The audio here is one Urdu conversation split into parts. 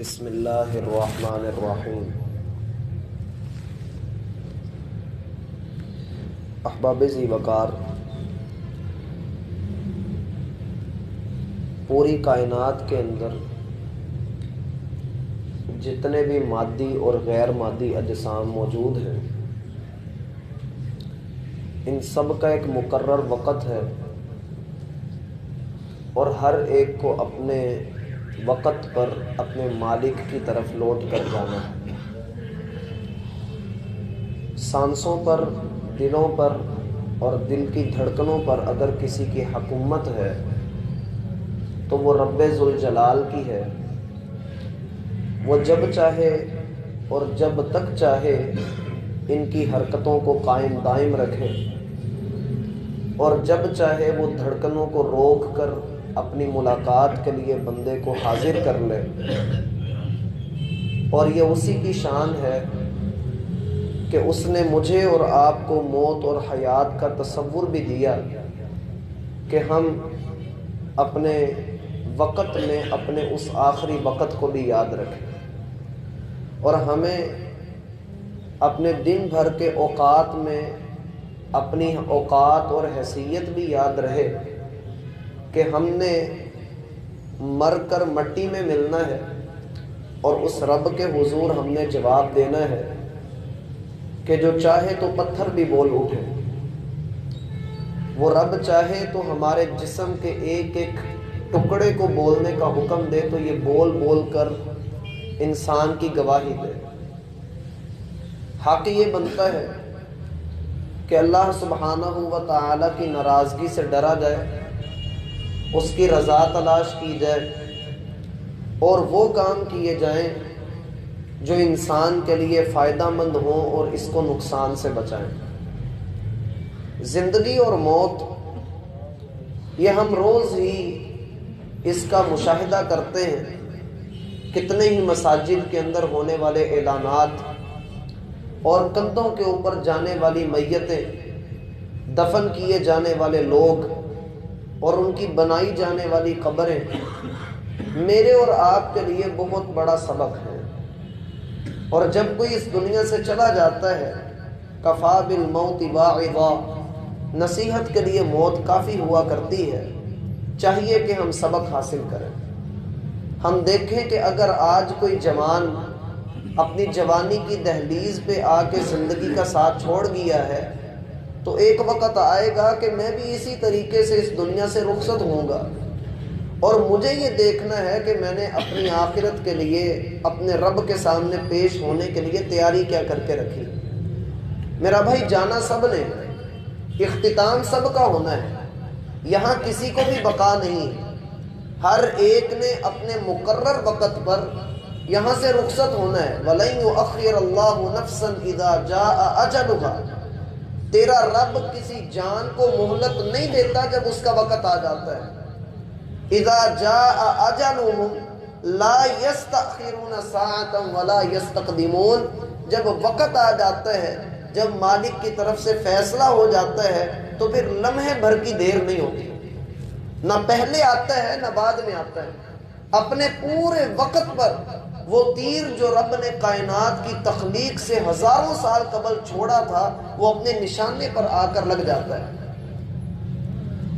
بسم اللہ الرحمن الرحیم۔ احباب ذی وقار، پوری کائنات کے اندر جتنے بھی مادی اور غیر مادی اجسام موجود ہیں، ان سب کا ایک مقرر وقت ہے اور ہر ایک کو اپنے وقت پر اپنے مالک کی طرف لوٹ کر جانا ہے۔ سانسوں پر، دلوں پر اور دل کی دھڑکنوں پر اگر کسی کی حکومت ہے تو وہ رب ذوالجلال کی ہے۔ وہ جب چاہے اور جب تک چاہے ان کی حرکتوں کو قائم دائم رکھے، اور جب چاہے وہ دھڑکنوں کو روک کر اپنی ملاقات کے لیے بندے کو حاضر کر لے۔ اور یہ اسی کی شان ہے کہ اس نے مجھے اور آپ کو موت اور حیات کا تصور بھی دیا کہ ہم اپنے وقت میں اپنے اس آخری وقت کو بھی یاد رکھیں، اور ہمیں اپنے دن بھر کے اوقات میں اپنی اوقات اور حیثیت بھی یاد رہے کہ ہم نے مر کر مٹی میں ملنا ہے اور اس رب کے حضور ہم نے جواب دینا ہے کہ جو چاہے تو پتھر بھی بول اٹھے۔ وہ رب چاہے تو ہمارے جسم کے ایک ایک ٹکڑے کو بولنے کا حکم دے تو یہ بول بول کر انسان کی گواہی دے۔ حق یہ بنتا ہے کہ اللہ سبحانہ و تعالی کی ناراضگی سے ڈرا جائے، اس کی رضا تلاش کی جائے اور وہ کام کیے جائیں جو انسان کے لیے فائدہ مند ہوں اور اس کو نقصان سے بچائیں۔ زندگی اور موت یہ ہم روز ہی اس کا مشاہدہ کرتے ہیں۔ کتنے ہی مساجد کے اندر ہونے والے اعلانات اور کندھوں کے اوپر جانے والی میتیں، دفن کیے جانے والے لوگ اور ان کی بنائی جانے والی قبریں میرے اور آپ کے لیے بہت بڑا سبق ہے۔ اور جب کوئی اس دنیا سے چلا جاتا ہے، کفا بالموت واعظا، نصیحت کے لیے موت کافی ہوا کرتی ہے۔ چاہیے کہ ہم سبق حاصل کریں۔ ہم دیکھیں کہ اگر آج کوئی جوان اپنی جوانی کی دہلیز پہ آ کے زندگی کا ساتھ چھوڑ گیا ہے تو ایک وقت آئے گا کہ میں بھی اسی طریقے سے اس دنیا سے رخصت ہوں گا، اور مجھے یہ دیکھنا ہے کہ میں نے اپنی آخرت کے لیے اپنے رب کے سامنے پیش ہونے کے لیے تیاری کیا کر کے رکھی۔ میرا بھائی، جانا سب نے، اختتام سب کا ہونا ہے، یہاں کسی کو بھی بقا نہیں ہے۔ ہر ایک نے اپنے مقرر وقت پر یہاں سے رخصت ہونا ہے۔ وَلَن يُؤَخِّرَ اللَّهُ نَفْسًا إِذَا جَاءَ أَجَلُهَا، تیرا رب کسی جان کو مہلت نہیں دیتا جب اس کا وقت آ جاتا ہے۔ اذا جاء اجلهم لا يستأخرون ساعة ولا يستقدمون، جب وقت آ جاتا ہے، جب مالک کی طرف سے فیصلہ ہو جاتا ہے تو پھر لمحے بھر کی دیر نہیں ہوتی، نہ پہلے آتا ہے نہ بعد میں آتا ہے۔ اپنے پورے وقت پر وہ تیر جو رب نے کائنات کی تخلیق سے ہزاروں سال قبل چھوڑا تھا وہ اپنے نشانے پر آ کر لگ جاتا ہے۔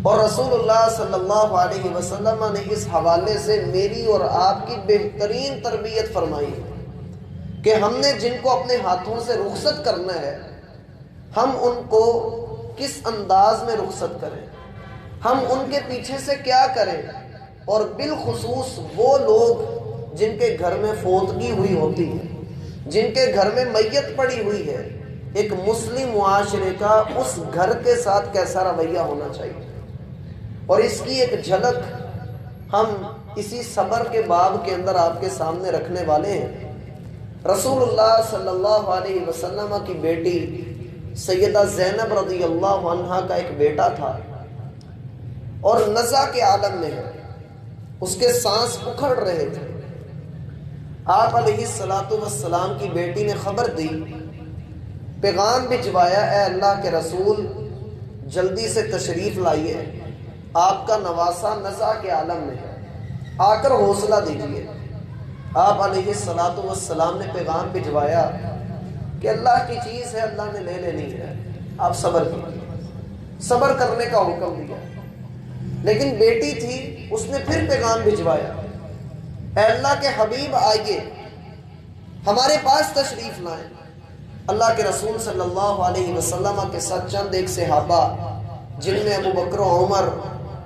اور رسول اللہ صلی اللہ علیہ وسلم نے اس حوالے سے میری اور آپ کی بہترین تربیت فرمائی ہے کہ ہم نے جن کو اپنے ہاتھوں سے رخصت کرنا ہے، ہم ان کو کس انداز میں رخصت کریں، ہم ان کے پیچھے سے کیا کریں، اور بالخصوص وہ لوگ جن کے گھر میں فوتگی ہوئی ہوتی ہے، جن کے گھر میں میت پڑی ہوئی ہے، ایک مسلم معاشرے کا اس گھر کے ساتھ کیسا رویہ ہونا چاہیے۔ اور اس کی ایک جھلک ہم اسی صبر کے باب کے اندر آپ کے سامنے رکھنے والے ہیں۔ رسول اللہ صلی اللہ علیہ وسلم کی بیٹی سیدہ زینب رضی اللہ عنہا کا ایک بیٹا تھا اور نزع کے عالم میں ہے، اس کے سانس اکھڑ رہے تھے۔ آپ علیہ السلام کی بیٹی نے خبر دی، پیغام بھجوایا، اے اللہ کے رسول جلدی سے تشریف لائیے، آپ کا نواسا نزع کے عالم میں ہے، آ کر حوصلہ دیجیے۔ آپ علیہ الصلوۃ والسلام نے پیغام بھجوایا کہ اللہ کی چیز ہے، اللہ نے لے لینی ہے، آپ صبر کیجیے، صبر کرنے کا حکم دیا۔ لیکن بیٹی تھی، اس نے پھر پیغام بھجوایا، اے اللہ کے حبیب آئیے، ہمارے پاس تشریف لائیں۔ اللہ کے رسول صلی اللہ علیہ وسلم کے ساتھ چند ایک صحابہ، جن میں ابو بکر و عمر،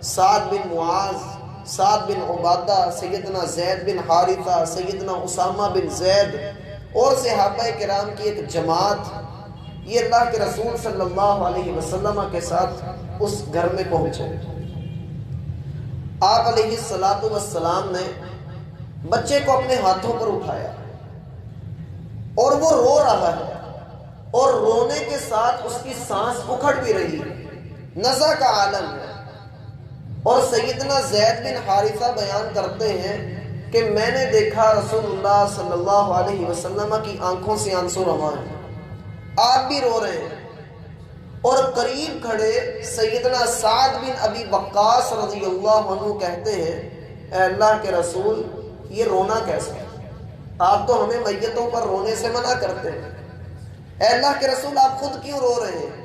سعد بن معاذ، سعد بن عبادہ، سیدنا زید بن حارثہ، سیدنا اسامہ بن زید اور صحابہ کرام کی ایک جماعت، یہ اللہ کے رسول صلی اللہ علیہ وسلم کے ساتھ اس گھر میں پہنچے۔ آپ علیہ الصلوۃ والسلام نے بچے کو اپنے ہاتھوں پر اٹھایا اور وہ رو رہا ہے، اور رونے کے ساتھ اس کی سانس اکھڑ بھی رہی ہے، نزع کا عالم ہے۔ اور سیدنا زید بن حارثہ بیان کرتے ہیں کہ میں نے دیکھا رسول اللہ صلی اللہ علیہ وسلم کی آنکھوں سے آنسو رواں ہیں، آپ بھی رو رہے ہیں۔ اور قریب کھڑے سیدنا سعد بن ابی وقاص رضی اللہ عنہ کہتے ہیں، اے اللہ کے رسول، یہ رونا کیسا ہے؟ آپ تو ہمیں میتوں پر رونے سے منع کرتے ہیں، اے اللہ کے رسول آپ خود کیوں رو رہے ہیں؟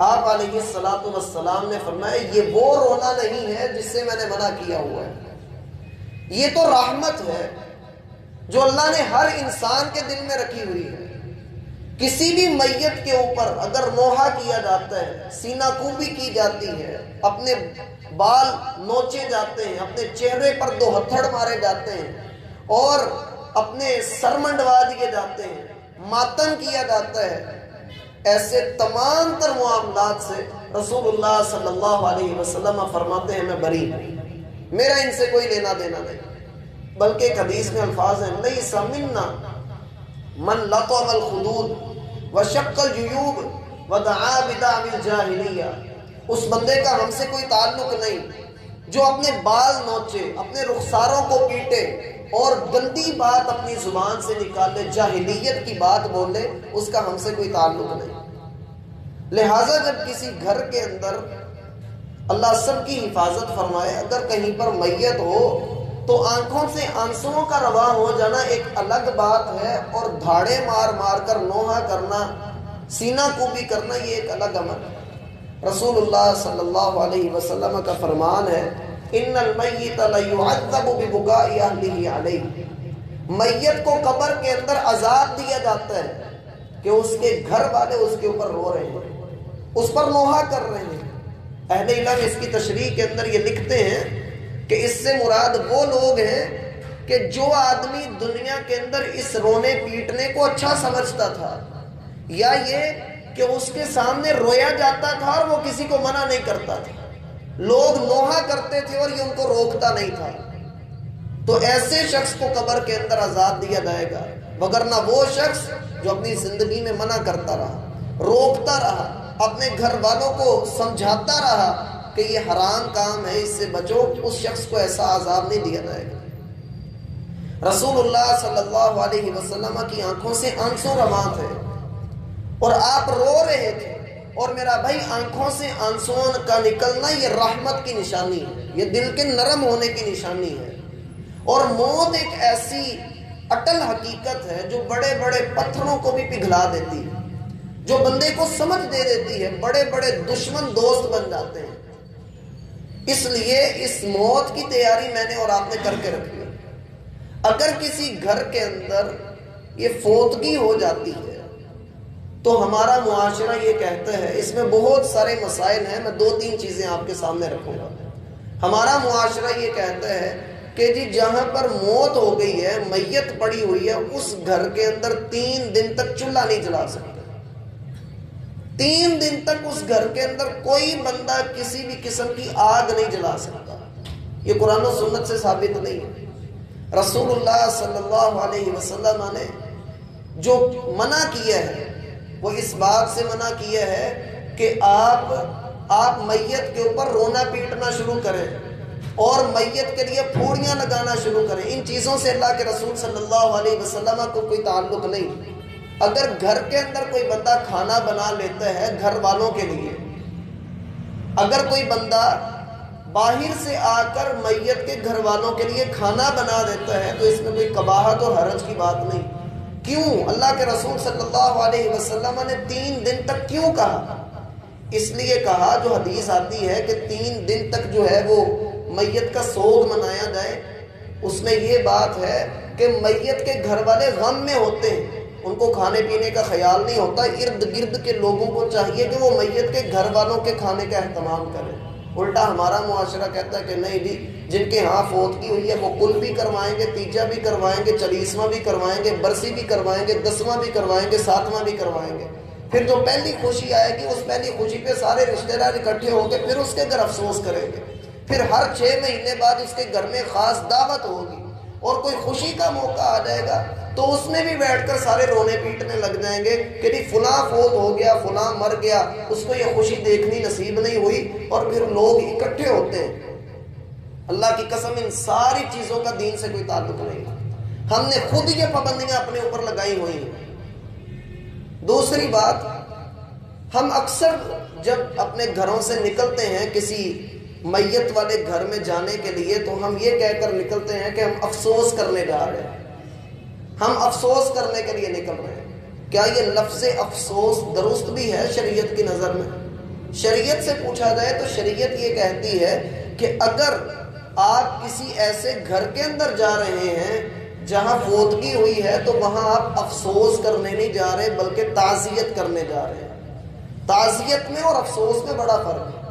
آپ علیہ الصلوۃ والسلام نے فرمایا، یہ وہ رونا نہیں ہے جس سے میں نے منع کیا ہوا ہے، یہ تو رحمت ہے جو اللہ نے ہر انسان کے دل میں رکھی ہوئی ہے۔ کسی بھی میت کے اوپر اگر نوحہ کیا جاتا ہے، سینہ کوبی کی جاتی ہے، اپنے بال نوچے جاتے ہیں، اپنے چہرے پر 2 ہتھڑ مارے جاتے ہیں، اور اپنے سر منڈوا دیے جاتے ہیں، ماتم کیا جاتا ہے، ایسے تمام تر معاملات سے رسول اللہ صلی اللہ علیہ وسلم فرماتے ہیں میں بری ہوں، میرا ان سے کوئی لینا دینا نہیں۔ بلکہ ایک حدیث میں الفاظ ہیں، لیس منا من لطم الخدود وشق الجیوب ودعا بدعوی الجاہلیہ، اس بندے کا ہم سے کوئی تعلق نہیں جو اپنے بال نوچے، اپنے رخساروں کو پیٹے اور گندی بات اپنی زبان سے نکالے، جاہلیت کی بات بولے، اس کا ہم سے کوئی تعلق نہیں۔ لہٰذا جب کسی گھر کے اندر، اللہ سب کی حفاظت فرمائے، اگر کہیں پر میت ہو تو آنکھوں سے آنسوؤں کا رواں ہو جانا ایک الگ بات ہے، اور دھاڑے مار مار کر نوحہ کرنا، سینہ کوبی کرنا، یہ ایک الگ عمل ہے۔ رسول اللہ صلی اللہ علیہ وسلم کا فرمان ہے، ان المیت لیعذب ببکاء اہلہ علیہ، میت کو قبر کے اندر عذاب دیا جاتا ہے کہ اس کے گھر والے اس کے اوپر رو رہے ہیں، اس پر نوحہ کر رہے ہیں۔ اہل علم اس کی تشریح کے اندر یہ لکھتے ہیں کہ اس سے مراد وہ لوگ ہیں کہ جو آدمی دنیا کے اندر اس رونے پیٹنے کو اچھا سمجھتا تھا، یا یہ کہ اس کے سامنے رویا جاتا تھا اور وہ کسی کو منع نہیں کرتا تھا، لوگ نوحہ کرتے تھے اور یہ ان کو روکتا نہیں تھا، تو ایسے شخص کو قبر کے اندر عذاب دیا جائے گا۔ وگرنہ وہ شخص جو اپنی زندگی میں منع کرتا رہا، روکتا رہا، اپنے گھر والوں کو سمجھاتا رہا کہ یہ حرام کام ہے، اس سے بچو، اس شخص کو ایسا عذاب نہیں دیا جائے گا۔ رسول اللہ صلی اللہ علیہ وسلم کی آنکھوں سے آنسو رواں تھے اور آپ رو رہے تھے، اور میرا بھائی آنکھوں سے آنسوں کا نکلنا یہ رحمت کی نشانی ہے، یہ دل کے نرم ہونے کی نشانی ہے۔ اور موت ایک ایسی اٹل حقیقت ہے جو بڑے بڑے پتھروں کو بھی پگھلا دیتی ہے، جو بندے کو سمجھ دے دیتی ہے، بڑے بڑے دشمن دوست بن جاتے ہیں۔ اس لیے اس موت کی تیاری میں نے اور آپ نے کر کے رکھی ہے۔ اگر کسی گھر کے اندر یہ فوتگی ہو جاتی ہے تو ہمارا معاشرہ یہ کہتا ہے، اس میں بہت سارے مسائل ہیں، میں 2-3 چیزیں آپ کے سامنے رکھوں گا۔ ہمارا معاشرہ یہ کہتا ہے کہ جی جہاں پر موت ہو گئی ہے، میت پڑی ہوئی ہے، اس گھر کے اندر 3 دن تک چولہا نہیں جلا سکتے، 3 دن تک اس گھر کے اندر کوئی بندہ کسی بھی قسم کی آگ نہیں جلا سکتا۔ یہ قرآن و سنت سے ثابت نہیں ہے۔ رسول اللہ صلی اللہ علیہ وسلم نے جو منع کیا ہے وہ اس بات سے منع کیا ہے کہ آپ میت کے اوپر رونا پیٹنا شروع کریں اور میت کے لیے پھوڑیاں لگانا شروع کریں۔ ان چیزوں سے اللہ کے رسول صلی اللہ علیہ وسلم کو کوئی تعلق نہیں۔ اگر گھر کے اندر کوئی بندہ کھانا بنا لیتا ہے گھر والوں کے لیے، اگر کوئی بندہ باہر سے آ کر میت کے گھر والوں کے لیے کھانا بنا دیتا ہے تو اس میں کوئی قباحت اور حرج کی بات نہیں. کیوں اللہ کے رسول صلی اللہ علیہ وسلم نے 3 دن تک کیوں کہا؟ اس لیے کہا، جو حدیث آتی ہے کہ 3 دن تک جو ہے وہ میت کا سوگ منایا جائے، اس میں یہ بات ہے کہ میت کے گھر والے غم میں ہوتے ہیں، ان کو کھانے پینے کا خیال نہیں ہوتا. ارد گرد کے لوگوں کو چاہیے کہ وہ میت کے گھر والوں کے کھانے کا اہتمام کریں. الٹا ہمارا معاشرہ کہتا ہے کہ نہیں جی، جن کے ہاں فوتگی ہوئی ہے وہ کل بھی کروائیں گے، تیجا بھی کروائیں گے، 40واں بھی کروائیں گے، برسی بھی کروائیں گے، 10واں بھی کروائیں گے، 7واں بھی کروائیں گے. پھر جو پہلی خوشی آئے گی اس پہلی خوشی پہ سارے رشتہ دار اکٹھے ہوں گے، پھر اس کے گھر افسوس کریں گے. پھر ہر 6 مہینے بعد اس کے گھر میں خاص دعوت ہوگی اور کوئی خوشی کا موقع آ جائے گا تو اس میں بھی بیٹھ کر سارے رونے پیٹنے لگ جائیں گے کہ نہیں فلاں فوت ہو گیا، فلاں مر گیا، اس کو یہ خوشی دیکھنی نصیب نہیں ہوئی. اور پھر لوگ اکٹھے ہوتے ہیں. اللہ کی قسم ان ساری چیزوں کا دین سے کوئی تعلق نہیں. ہم نے خود یہ پابندیاں اپنے اوپر لگائی ہوئی ہیں. دوسری بات، ہم اکثر جب اپنے گھروں سے نکلتے ہیں کسی میت والے گھر میں جانے کے لیے تو ہم یہ کہہ کر نکلتے ہیں کہ ہم افسوس کرنے جا رہے ہیں، ہم افسوس کرنے کے لیے نکل رہے ہیں. کیا یہ لفظ افسوس درست بھی ہے شریعت کی نظر میں؟ شریعت سے پوچھا جائے تو شریعت یہ کہتی ہے کہ اگر آپ کسی ایسے گھر کے اندر جا رہے ہیں جہاں فوتگی ہوئی ہے تو وہاں آپ افسوس کرنے نہیں جا رہے بلکہ تعزیت کرنے جا رہے ہیں. تعزیت میں اور افسوس میں بڑا فرق ہے.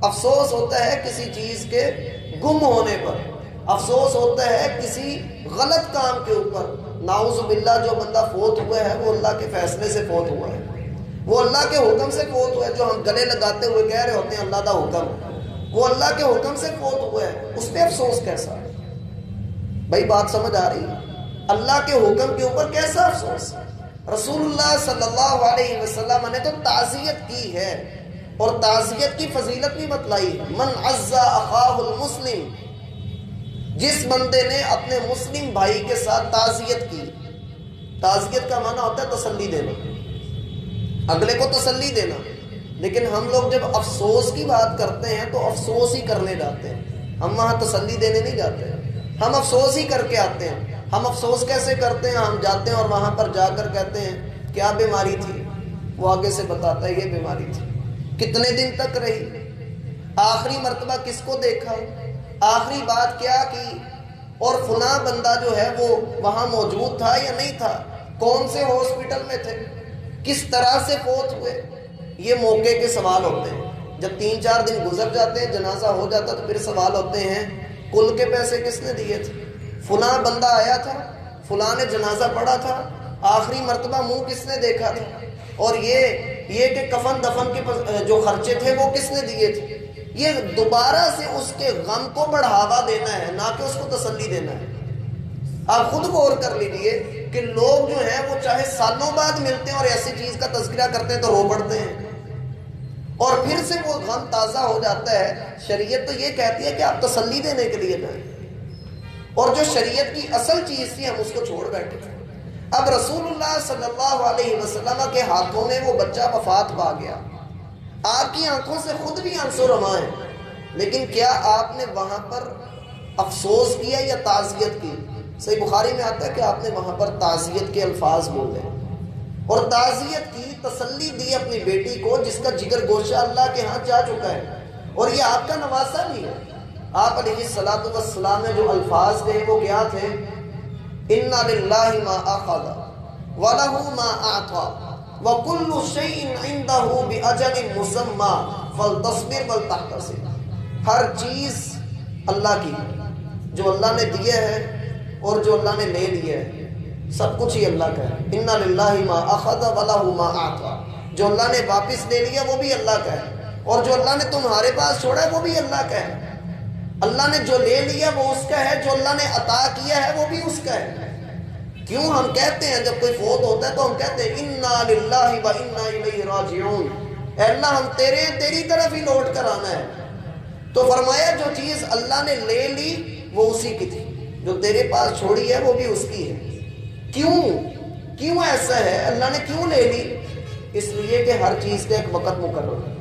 افسوس ہوتا ہے کسی چیز کے گم ہونے پر، افسوس ہوتا ہے کسی غلط کام کے اوپر. نعوذ باللہ جو بندہ فوت ہوا ہے وہ اللہ کے فیصلے سے فوت ہوا ہے، وہ اللہ کے حکم سے فوت ہوا ہے. جو ہم گلے لگاتے ہوئے کہہ رہے ہوتے ہیں اللہ کا حکم، وہ اللہ کے حکم سے فوت ہوا ہے، اس پہ افسوس کیسا ہے؟ بھائی بات سمجھ آ رہی ہے؟ اللہ کے حکم کے اوپر کیسا افسوس؟ رسول اللہ صلی اللہ علیہ وسلم نے تو تعزیت کی ہے اور تعزیت کی فضیلت بھی بتلائی ہے. من عزا اخاہ المسلم، جس بندے نے اپنے مسلم بھائی کے ساتھ تعزیت کی. تعزیت کا معنی ہوتا ہے تسلی دینا، اگلے کو تسلی دینا. لیکن ہم لوگ جب افسوس کی بات کرتے ہیں تو افسوس ہی کرنے جاتے ہیں، ہم وہاں تسلی دینے نہیں جاتے، ہم افسوس ہی کر کے آتے ہیں. ہم افسوس کیسے کرتے ہیں؟ ہم جاتے ہیں اور وہاں پر جا کر کہتے ہیں کیا بیماری تھی، وہ آگے سے بتاتا ہے یہ بیماری تھی، کتنے دن تک رہی، آخری مرتبہ کس کو دیکھا، آخری بات کیا کی، اور فلاں بندہ جو ہے وہ وہاں موجود تھا یا نہیں تھا، کون سے ہاسپٹل میں تھے، کس طرح سے فوت ہوئے. یہ موقع کے سوال ہوتے ہیں. جب 3-4 دن گزر جاتے ہیں، جنازہ ہو جاتا تو پھر سوال ہوتے ہیں کل کے پیسے کس نے دیے تھے، فلاں بندہ آیا تھا، فلاں نے جنازہ پڑھا تھا، آخری مرتبہ منہ کس نے دیکھا تھا، اور یہ کہ کفن دفن کے جو خرچے تھے وہ کس نے دیے تھے. یہ دوبارہ سے اس کے غم کو بڑھاوا دینا ہے، نہ کہ اس کو تسلی دینا ہے. آپ خود غور کر لیجئے کہ لوگ جو ہیں وہ چاہے سالوں بعد ملتے ہیں اور ایسی چیز کا تذکرہ کرتے ہیں تو رو پڑتے ہیں اور پھر سے وہ غم تازہ ہو جاتا ہے. شریعت تو یہ کہتی ہے کہ آپ تسلی دینے کے لیے جائیں، اور جو شریعت کی اصل چیز تھی ہم اس کو چھوڑ بیٹھے. اب رسول اللہ صلی اللہ علیہ وسلم کے ہاتھوں میں وہ بچہ وفات پا گیا، آپ کی آنکھوں سے خود بھی آنسو رواں ہیں، لیکن کیا آپ نے وہاں پر افسوس کیا یا تعزیت کی؟ صحیح بخاری میں آتا ہے کہ آپ نے وہاں پر تعزیت کے الفاظ بولے اور تعزیت کی، تسلی دی اپنی بیٹی کو جس کا جگر گوشہ اللہ کے ہاں جا چکا ہے اور یہ آپ کا نواسا بھی ہے. آپ علیہ الصلوۃ والسلام نے جو الفاظ کہے وہ کیا تھے؟ اِنَّ لِلَّهِ مَا أَخَذَ وَلَهُ مَا أَعْطَى وَكُلُّ شَيْءٍ عِندَهُ بِأَجَلٍ مُّسَمًّى فَلْتَصْبِرْ وَلْتَحْتَسِبْ. ہر چیز اللہ کی، جو اللہ نے دیا ہے اور جو اللہ نے لے لیا ہے سب کچھ ہی اللہ کا ہے. اِنَّ لِلَّهِ مَا أَخَذَ وَلَهُ مَا أَعْطَى. جو اللہ نے واپس لے لیا وہ بھی اللہ کا ہے اور جو اللہ نے تمہارے پاس چھوڑا ہے وہ بھی اللہ کا ہے. اللہ نے جو لے لیا وہ اس کا ہے، جو اللہ نے عطا کیا ہے وہ بھی اس کا ہے. کیوں ہم کہتے ہیں جب کوئی فوت ہوتا ہے تو ہم کہتے ہیں اِنَّا لِلَّهِ وَإِنَّا إِلَيْهِ رَاجِعُونَ، اے اللہ ہم تیری طرف ہی لوٹ کر آنا ہے. تو فرمایا جو چیز اللہ نے لے لی وہ اسی کی تھی، جو تیرے پاس چھوڑی ہے وہ بھی اس کی ہے. کیوں ایسا ہے؟ اللہ نے کیوں لے لی؟ اس لیے کہ ہر چیز کا ایک وقت مقرر ہے.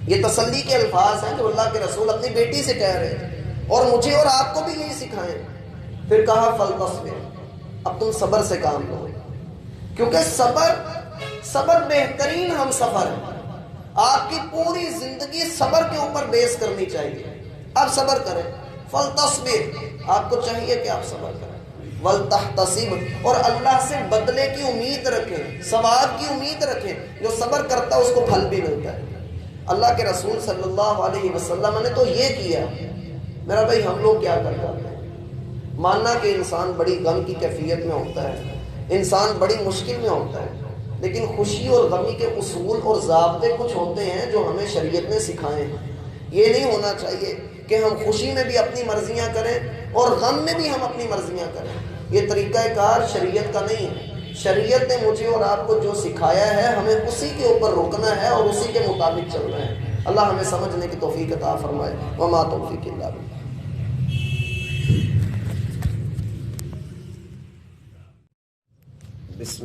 یہ تسلی کے الفاظ ہیں جو اللہ کے رسول اپنی بیٹی سے کہہ رہے ہیں، اور مجھے اور آپ کو بھی یہی سکھائیں۔ پھر کہا فلتصبر، اب تم صبر سے کام لو، کیونکہ صبر بہترین ہم سفر ہے۔ آپ کی پوری زندگی صبر کے اوپر بیس کرنی چاہیے۔ آپ صبر کریں، فلتصبر، آپ کو چاہیے کہ آپ صبر کریں، ولتحتسب، اور اللہ سے بدلے کی امید رکھیں، ثواب کی امید رکھیں۔ جو صبر کرتا ہے اس کو پھل بھی ملتا ہے۔ اللہ کے رسول صلی اللہ علیہ وسلم نے تو یہ کیا۔ میرا بھائی ہم لوگ کیا کر جاتے ہیں؟ ماننا کہ انسان بڑی غم کی کیفیت میں ہوتا ہے، انسان بڑی مشکل میں ہوتا ہے، لیکن خوشی اور غمی کے اصول اور ضابطے کچھ ہوتے ہیں جو ہمیں شریعت نے سکھائے ہیں۔ یہ نہیں ہونا چاہیے کہ ہم خوشی میں بھی اپنی مرضیاں کریں اور غم میں بھی ہم اپنی مرضیاں کریں۔ یہ طریقہ کار شریعت کا نہیں ہے۔ شریعت نے مجھے اور آپ کو جو سکھایا ہے ہمیں اسی کے اوپر رکنا ہے اور اسی کے مطابق چلنا ہے۔ اللہ ہمیں سمجھنے کی توفیق عطا فرمائے۔ وما توفیق الا باللہ۔ بسم